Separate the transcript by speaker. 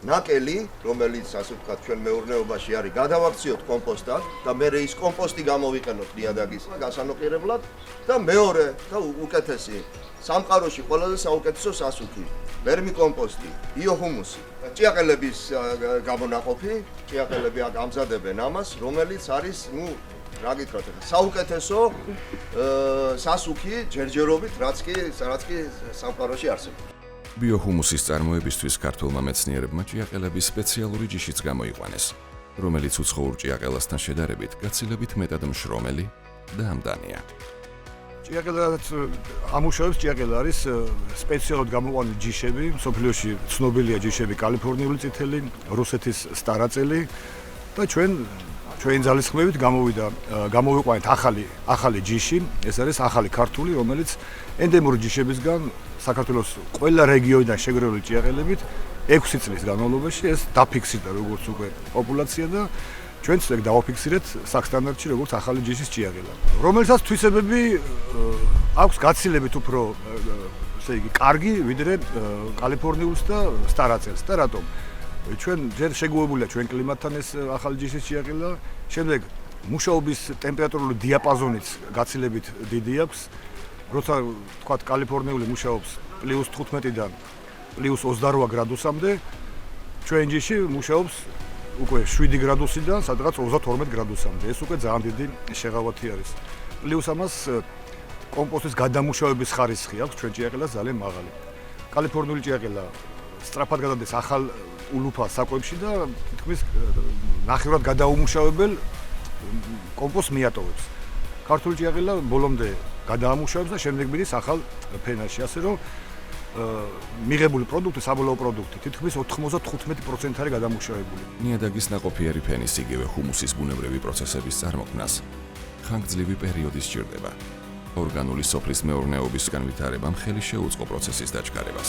Speaker 1: ნაკელი, რომელიც ასე ვთქვათ, ჩვენ მეურნეობაში არის, გადავაქციოთ კომპოსტად და მე ის კომპოსტი გამოვიყენოთ ნიადაგის გასანოყირებლად და მეორე და უკეთესი სამყაროში ყველაზე საუკეთესო სასუქი, ვერმიკომპოსტი, ბიოჰუმუსი. ჭიაყელების გამონაყოფი, ჭიაყელები ამზადებენ ამას, რომელიც არის, რა გითხრათ, საუკეთესო სასუქი ჯერჯერობით, რაც კი სამყაროში არსებობს.
Speaker 2: ბიოჰუმუსის წარმოებისთვის ქართველმა მეცნიერებმა ჭიაყელების სპეციალური ჯიშიც გამოიყვანეს, რომელიც უცხოურ ჭიაყელასთან შედარებით გაცილებით მეტად მშრომელი და ამდანია.
Speaker 3: ჭიაყელად ამუშავებს ჭიაყელა არის სპეციალურად გამოყვანილი ჯიშები, მსოფლიოში ცნობილია ჯიშები კალიფორნიული წითელი, რუსეთის სტარაწელი და ჩვენ ძალისხმევით გამოვიყვანეთ ახალი ჯიში, ეს არის ახალი ქართული, რომელიც ენდემური ჯიშებისგან საქართველოს ყველა რეგიონიდან შეგრეული ჭიაყელებით 6 წლის განმავლობაში ეს დაფიქსირდა როგორც უკვე პოპულაცია და ჩვენც ეგ დავაფიქსირეთ საქსტანდარტში როგორც ახალი ჯიშის ჭიაყელა, რომელსაც თვისებები აქვს გაცილებით უფრო ესე იგი კარგი ვიდრე კალიფორნიულს და სტარაწელს და რატომ? ჩვენ ჯერ შეგუებულია ჩვენ კლიმატთან ეს ახალი ჯიშის ჭიაყელა, შემდეგ მუშაობის ტემპერატურული დიაპაზონიც გაცილებით დიდი აქვს. როცა თქვათ კალიფორნიული მუშაობს +15-დან +28 გრადუსამდე, ჩვენ ჯიში მუშაობს უკვე 7 გრადუსიდან სადღაც 32 გრადუსამდე. ეს უკვე ძალიან დიდი შეღავათი არის. პლუს ამას კომპოსტის გადამუშავების ხარისხი აქვს ჩვენ ჭიაყელას ძალიან მაღალი. კალიფორნიული ჭიაყელა სწრაფად გადადის ახალ ულუფა საკვებში და თითქმის ნახევრად გადაუმუშავებელ კომპოსტს მიატოვებს. ქართული ჭიაყელა ბოლომდე გადაამუშავებს და შემდეგ მიდის ახალ ფენაში, ასე რომ მიღებული პროდუქტი, საბოლოო პროდუქტი თითქმის 95% არის გადამუშავებული.
Speaker 2: ნიადაგის ნაყოფიერი ფენის იგივე ჰუმუსის ბუნებრივი პროცესების წარმოქმნას ხანგრძლივი პერიოდი სჭირდება. ორგანული სოფლის მეურნეობის განვითარებამ ხელი შეუწყო პროცესის დაჩქარებას.